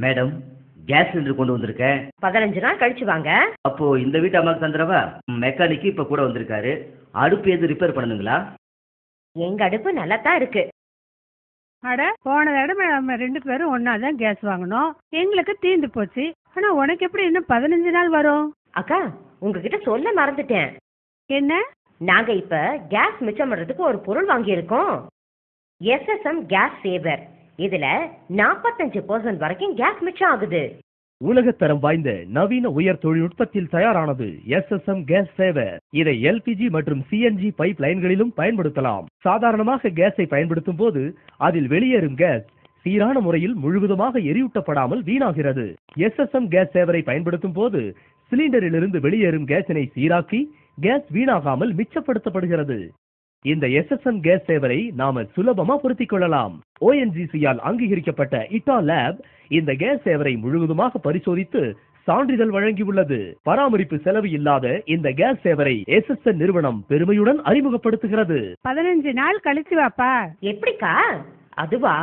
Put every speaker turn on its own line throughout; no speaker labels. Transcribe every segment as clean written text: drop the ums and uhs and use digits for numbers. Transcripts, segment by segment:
Madam, gas cylinder கொண்டு வந்திருக்கேன்.
15 நாள் கழிச்சு வாங்க.
அப்போ இந்த வீட்டு அம்மாக்கு தந்துடவா? மெக்கானிக் இப்ப கூட வந்திருக்காரு. அடுப்பு எது ரிப்பேர் பண்ணணுங்களா?
எங்க அடுப்பு நல்லா தான் இருக்கு.
அட, போன தடவை நம்ம 2 பேரும் ஒன்னாதான் கேஸ் வாங்கணும். எங்களுக்கு தீர்ந்து போச்சு. ஆனா உனக்கு எப்படி இன்னும் 15 நாள் வரும்?
அக்கா, உங்ககிட்ட சொல்ல மறந்துட்டேன்.
என்ன?
நாங்க இப்ப கேஸ் மிச்சம் பண்றதுக்கு ஒரு பொருள் வாங்கி இருக்கோம். SSM கேஸ் சேவர். இதுல 45% வரைக்கும் கேஸ் மிச்சம் ஆகுது.
உலகத்தரம் வாய்ந்த நவீன உயர் தொழில்நுட்பத்தில் தயாரானது SSM கேஸ் சேவர். இதை LPG மற்றும் CNG பைப் லைன்களிலும் பயன்படுத்தலாம். சாதாரணமாக கேஸை பயன்படுத்தும் போது அதில் வெளியேறும் கேஸ் சீரான முறையில் முழுவதுமாக எரியூட்டப்படாமல் வீணாகிறது. SSM கேஸ் சேவரை பயன்படுத்தும் போது சிலிண்டரிலிருந்து வெளியேறும் கேஸினை சீராக்கி கேஸ் வீணாகாமல் மிச்சப்படுத்தப்படுகிறது. இந்த SSM கேஸ் சேவரை நாம சுலபமா பொருத்திக் கொள்ளலாம். ONGC-யால் அங்கீகரிக்கப்பட்ட ITA லேப் இந்த கேஸ் சேவரை முழுவதுமாக பரிசோதித்து சான்றிதழ் வழங்கியுள்ளது. பராமரிப்பு செலவு இல்லாத இந்த கேஸ் சேவரை SSN நிறுவனம் பெருமையுடன் அறிமுகப்படுத்துகிறது.
15 நாள் கழிச்சு வாப்பா.
எப்படிக்கா? அதுவா?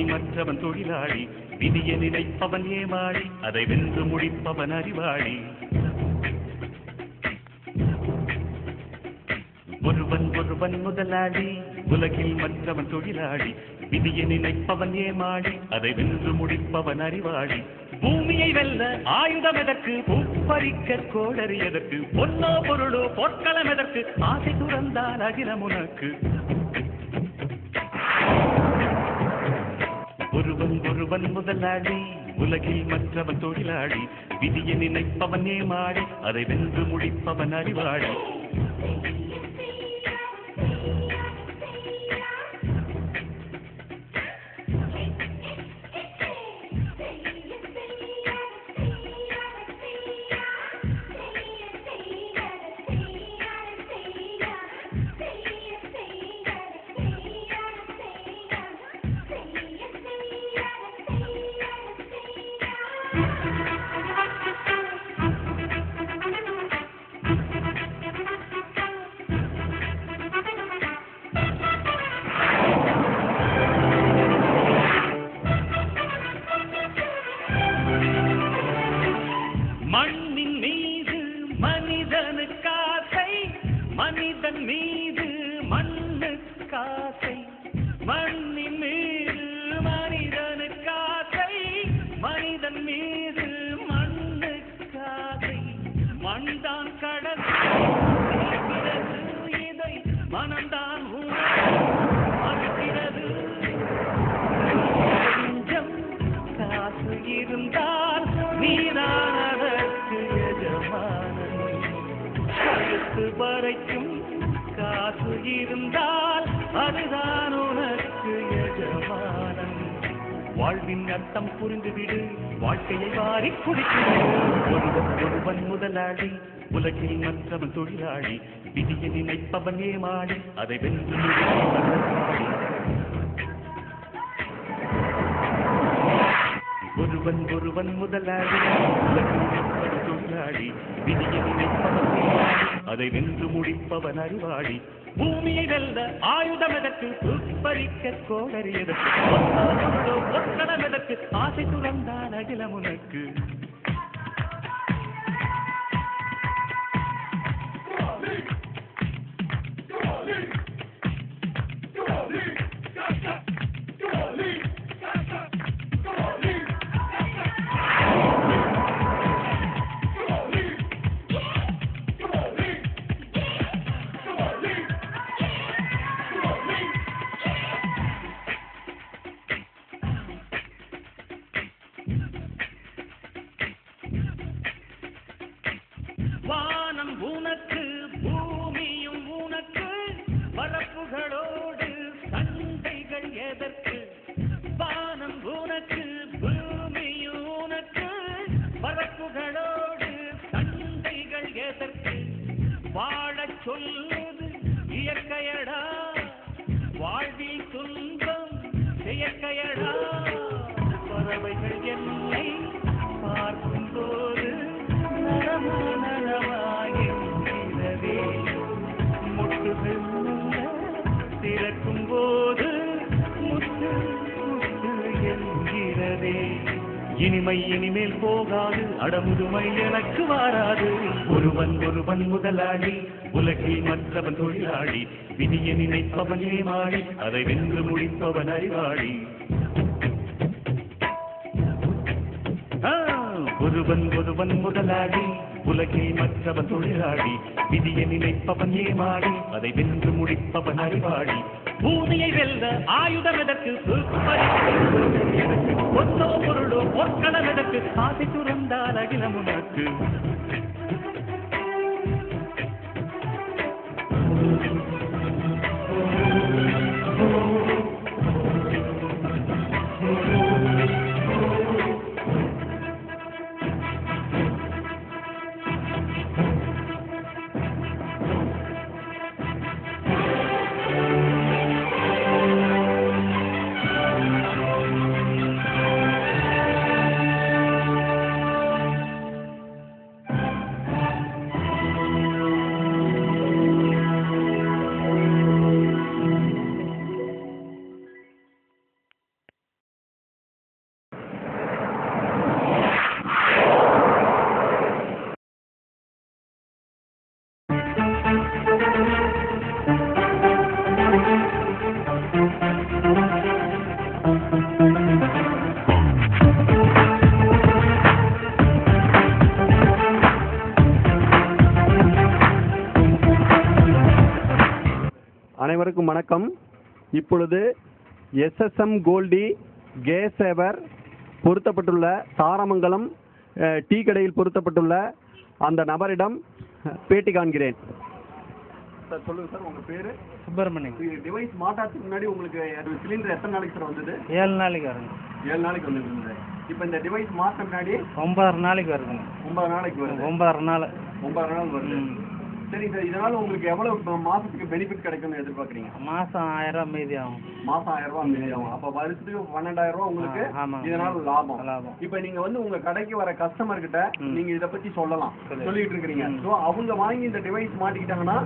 மற்றவன் தொழிலாளி, விதியை நினைப்பவன் ஏமாளி, அதை வென்று முடிப்பவன் அறிவாளி. ஒருவன் முதலாளி, உலகில் மற்றவன் தொழிலாளி, விதியை நினைப்பவன் ஏமாளி, அதை வென்று முடிப்பவன் அறிவாளி. பூமியை வெல்ல ஆயுதம் எதற்கு, பூப்பறிக்க கோடரி எதற்கு, பொன்னோ பொருளோ பொற்களம் எதற்கு, ஆசை துறந்தால் அகிலம் உனக்கு. ஒருவன் முதலாளி, உலகில் மற்றவன் தொழிலாளி, விதியை நினைப்பவன் ஏமாளி, அதை வென்று முடிப்பவன் அறிவாளி. மண்ணின் மீது மனிதனுக்காசை, மனிதன் மீது மண் மனம்தான் மறுக்கிறது. கொஞ்சம் காசு இருந்தால் நீதான் அதற்கு எஜமானன். கழுத்து வரைக்கும் காசு இருந்தால் அதுதான் உனக்கு எஜமானன். வாழ்வின் அர்த்தம் புரிந்துவிடு, வாழ்க்கையை வாரி குடிக்கிறது. ஒருவன் முதலாளி, உலகில் மற்றவன் தொழிலாளி. விதியை நினைப்பவன் ஏமாளி, அதை வென்று ஒருவன் முதலாளி, உலகில் மற்றவன் தொழிலாளி. விதியை நினைப்பவன் ஏமாளி, அதை வென்று முடிப்பவன் அறிவாளி. பூமியை வெல்ல ஆயுதம் எதற்கு, துப்பறிக்க கோடரி எதற்கு, ஒத்தடம் எதற்கு, ஆசை துறந்தான் அகிலம் உனக்கு. வானம் உனக்கு, பூமியும் உனக்கு, பரப்புகளோடு சண்டைகள் எதற்கு. வானம் உனக்கு, பூமியும் உனக்கு, பரப்புகளோடு சண்டைகள் எதற்கு. வாழச் சொல்வது இயற்கையடா, வாழ்வில் துன்பம் செயற்கையடா. பறவைகள் என்னை பார்க்கும் போது நலமாயிருக்கிறதே, முட்டுகள் திறக்கும் போது முத்து முத்து என்கிறதே. இனிமை இனிமேல் போகாது, அடமுதுமை எனக்கு வாராது. ஒருவன் முதலாளி, உலகில் மற்றவன் தொழிலாளி. விதியை நினைப்பவன் ஏமாளி, அதை வென்று முடிப்பவன் அறிவாளி. ஒருவன் முதலாளி, உலகில் மற்றவன் தொழிலாளி. விதியை நினைப்பவன் ஏமாளி, அதை வென்று முடிப்பவன் அறிவாளி. பூமியை வெல்ல ஆயுதம் எதற்கு, ஒத்தோ பொருளோ பொற்களம் எதற்கு, ஆசை துறந்தால் அகிலம் உனக்கு.
அனைவருக்கும் வணக்கம். இப்பொழுது எஸ்எஸ்எம் கோல்டி கேஸ் சேவர் பொருத்தப்பட்டுள்ள தாரமங்கலம் டீ கடையில் பொருத்தப்பட்டுள்ள அந்த நபரிடம் பேட்டி காண்கிறேன். சார் சொல்லுங்கள் சார், உங்கள் பேர்?
சுப்பிரமணியம்.
டிவைஸ் மாட்டாதுக்கு முன்னாடி உங்களுக்கு சிலிண்டர் எத்தனை நாளைக்கு சார் வந்தது?
7 நாளைக்கு வருங்க.
7 நாளைக்கு வந்துருக்குங்க. இப்போ இந்த டிவைஸ் மாற்ற முன்னாடி
9 நாளைக்கு வருதுங்க.
9 நாளைக்கு வருது.
9 நாள்
9 நாள் வருது. சரி சார், இதனால உங்களுக்கு எவ்வளவு மாசத்துக்கு பெனிஃபிட் கிடைக்கும்னு எதிர்பார்க்குறீங்க?
மாசம் 1000 ரூபாய் மீதி ஆகும்.
மாசம் 1000 ரூபாய் மீதி ஆகும். அப்போ வருஷத்துக்கு 12000 ரூபாய் உங்களுக்கு இதனால லாபம். இப்போ நீங்க வந்து உங்க கடைக்கு வர கஸ்டமர் கிட்ட நீங்க இதை பத்தி சொல்லலாம், சொல்லிட்டு இருக்கிறீங்க. ஸோ அவங்க வாங்கி இந்த டிவைஸ் மாட்டிக்கிட்டாங்கன்னா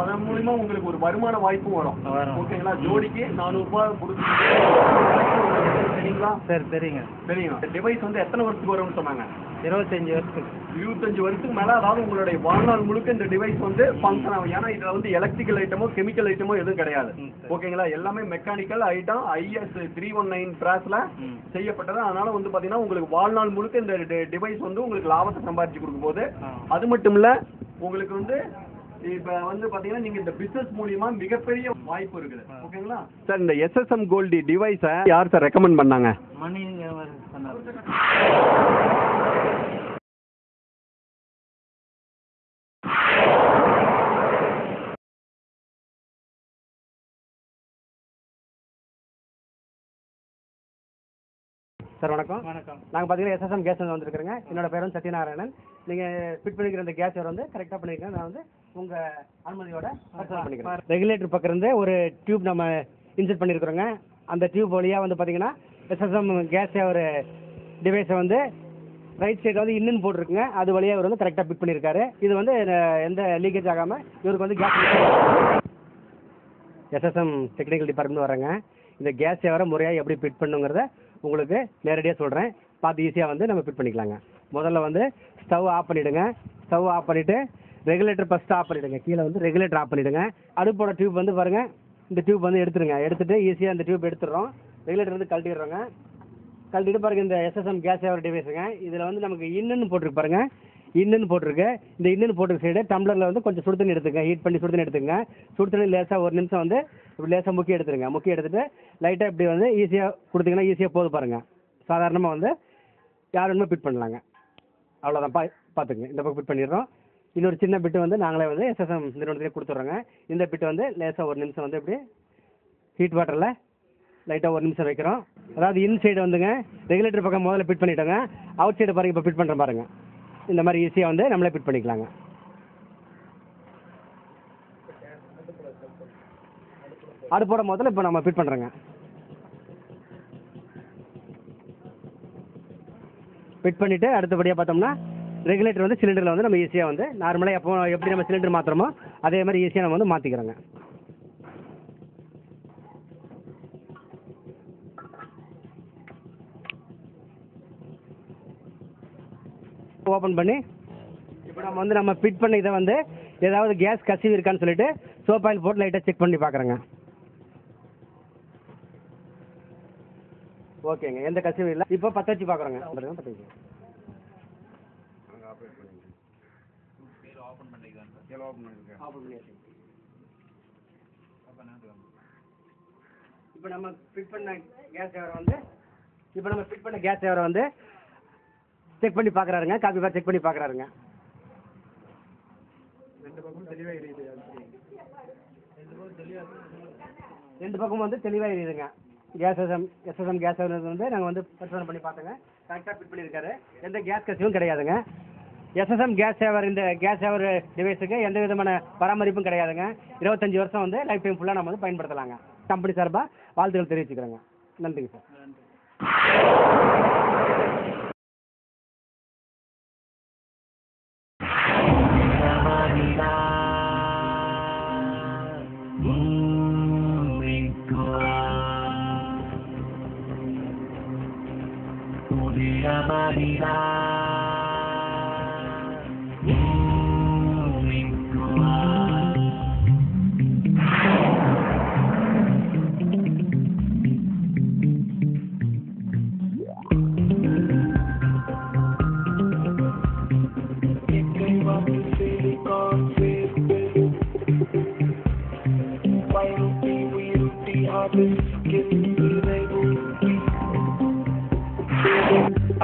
அதன் மூலியமா உங்களுக்கு ஒரு வருமான வாய்ப்பும் வரும். ஓகேங்களா? ஜோடிக்கு 400 ரூபாய் கொடுத்து சரிங்களா?
சரி சரிங்க.
சரிங்க. டிவைஸ் வந்து எத்தனை வருஷத்துக்கு வரும்னு சொன்னாங்க?
25 வருஷத்துக்கு.
25 வருஷத்துக்கு மேல, அதாவது உங்களுடைய வாழ்நாள் முழுக்க இந்த டிவைஸ் வந்து ஃபங்க்ஷன் ஆகும். ஏன்னா இதுல வந்து எலக்ட்ரிக்கல் ஐட்டமோ கெமிக்கல் ஐட்டமோ எதுவும் கிடையாது. ஓகேங்களா? எல்லாமே மெக்கானிக்கல் ஐட்டம் IS 319 பிராஸ்ல செய்யப்பட்டது. அதனால வந்து பாத்தீங்கன்னா உங்களுக்கு வாழ்நாள் முழுக்க இந்த டிவைஸ் வந்து உங்களுக்கு லாபத்தை சம்பாதிச்சு கொடுக்கும் போது, அது மட்டும் இல்ல உங்களுக்கு வந்து இப்ப வந்து பாத்தீங்கன்னா நீங்க இந்த பிசினஸ் மூலியமா மிகப்பெரிய வாய்ப்பு இருக்குது. ஓகேங்களா சார்? இந்த SSM கோல்டி டிவைஸை யார் சார் ரெக்கமெண்ட் பண்ணாங்க?
மணி சொன்னார்.
சார் வணக்கம்.
வணக்கம்.
நாங்கள் பார்த்தீங்கன்னா SSM கேஸ் வந்துருக்குறேங்க. என்னோட பேர் வந்து சத்யநாராயணன். நீங்கள் ஃபிட் பண்ணிக்கிற இந்த கேஸ் வந்து கரெக்டாக பண்ணியிருக்கேன். நான் வந்து உங்கள் அனுமதியோட பண்ணிக்கிறேன். ரெகுலேட்டர் பக்கம் இருந்து ஒரு டியூப் நம்ம இன்செர்ட் பண்ணியிருக்கிறோங்க. அந்த டியூப் வழியாக வந்து பார்த்தீங்கன்னா SSM கேஸ் ஒரு டிவைஸை வந்து ரைட் சைடு வந்து இன்னும் போட்டிருக்குங்க. அது வழியாக இவர் வந்து கரெக்டாக ஃபிட் பண்ணியிருக்காரு. இது வந்து எந்த லீக்கேஜ் ஆகாமல் இவருக்கு வந்து கேஸ் SSM டெக்னிக்கல் டிபார்ட்மெண்ட் வரேங்க. இந்த கேஸ் சேவரை முறையாக எப்படி ஃபிட் பண்ணுங்கிறத உங்களுக்கு நேரடியாக சொல்கிறேன். பார்த்து ஈஸியாக வந்து நம்ம ஃபிட் பண்ணிக்கலாங்க. முதல்ல வந்து ஸ்டவ் ஆஃப் பண்ணிவிடுங்க. ஸ்டவ் ஆஃப் பண்ணிவிட்டு ரெகுலேட்டர் ஃபஸ்ட்டு ஆஃப் பண்ணிவிடுங்க. கீழே வந்து ரெகுலேட்டர் ஆஃப் பண்ணிவிடுங்க. அடுப்போட டியூப் வந்து பாருங்கள், இந்த டியூப் வந்து எடுத்துருங்க. எடுத்துகிட்டு ஈஸியாக இந்த டியூப் எடுத்துடுறோம். ரெகுலேட்டர் வந்து கழட்டிடுறோங்க. கழட்டிட்டு பாருங்கள், இந்த SSM கேஸ் சேவர் டிவைஸுங்க. இதில் வந்து நமக்கு இன்னுன்னு போட்டிருக்கு பாருங்கள், இன்னுன்னு போட்டிருக்கு. இந்த இன்னுன்னு போட்டிருக்க சைடு டம்ளரில் வந்து கொஞ்சம் சுடு தண்ணி எடுத்துங்க. ஹீட் பண்ணி சுடு தண்ணி எடுத்துங்க. சுடு தண்ணி லேசாக ஒரு நிமிஷம் வந்து இப்படி லேசாக முக்கி எடுத்துருங்க. முக்கி எடுத்துகிட்டு லைட்டாக இப்படி வந்து ஈஸியாக கொடுத்தீங்கன்னா ஈஸியாக போது பாருங்கள். சாதாரணமாக வந்து யார் வேணுமோ ஃபிட் பண்ணலாங்க. அவ்வளோதான். பார்த்துங்க, இந்த பக்கம் ஃபிட் பண்ணிடுறோம். இன்னொரு சின்ன பிட்டு வந்து நாங்களே வந்து SSM நிறுவனத்திலே கொடுத்துட்றோங்க. இந்த பிட்டு வந்து லேசாக ஒரு நிமிஷம் வந்து இப்படி ஹீட் வாட்டரில் லைட்டாக ஒரு நிமிஷம் வைக்கிறோம். அதாவது இன் சைடு வந்துங்க ரெகுலேட்டர் பக்கம் முதல்ல ஃபிட் பண்ணிட்டோங்க. அவுட் சைடு பாருங்கள், இப்போ ஃபிட் பண்ணுறேன் பாருங்கள். இந்த மாதிரி ஈஸியாக வந்து நம்மளே ஃபிட் பண்ணிக்கலாங்க. அடுப்போட முதல்ல இப்போ நம்ம ஃபிட் பண்ணுறோங்க. ஃபிட் பண்ணிவிட்டு அடுத்தபடியாக பார்த்தோம்னா ரெகுலேட்டர் வந்து சிலிண்டரில் வந்து நம்ம ஈஸியாக வந்து நார்மலாக எப்போ எப்படி நம்ம சிலிண்டர் மாற்றுறோமோ அதே மாதிரி ஈஸியாக நம்ம வந்து மாற்றிக்கிறோங்க. ஓப்பன் பண்ணி இப்போ நம்ம ஃபிட் பண்ண இதை வந்து ஏதாவது கேஸ் கசிவு இருக்கான்னு சொல்லிட்டு சோப் ஆயில் போட்டு லைட்டாக செக் பண்ணி பார்க்குறேங்க. ஓகேங்க, எந்த கசிவும் இல்லை. இப்போ பற்ற வச்சு பார்க்குறோங்க. பற்ற வச்சு இப்போ நம்ம ஃபிட் பண்ண கேஸ் சேவரை வந்து செக் பண்ணி பார்க்குறாருங்க. காப்பி பார் செக் பண்ணி பார்க்குறாருங்க. ரெண்டு பக்கமும் வந்து தெளிவாக எரியுதுங்க. SSM கேஸ் வந்து நாங்கள் வந்து பரிசோதனை பண்ணி பார்த்தோங்க. கரெக்டாக ஃபிட் பண்ணியிருக்காரு. எந்த கேஸ் கசிவும் கிடையாதுங்க. SSM கேஸ் சேவர் இந்த கேஸ் சேவர் டிவைஸுக்கு எந்த விதமான பராமரிப்பும் கிடையாதுங்க. 25 வருஷம் வந்து லைஃப் டைம் ஃபுல்லாக நம்ம வந்து பயன்படுத்தலாங்க. கம்பெனி சார்பாக வாழ்த்துக்கள் தெரிவிச்சுக்கிறேங்க. நன்றிங்க சார்.
I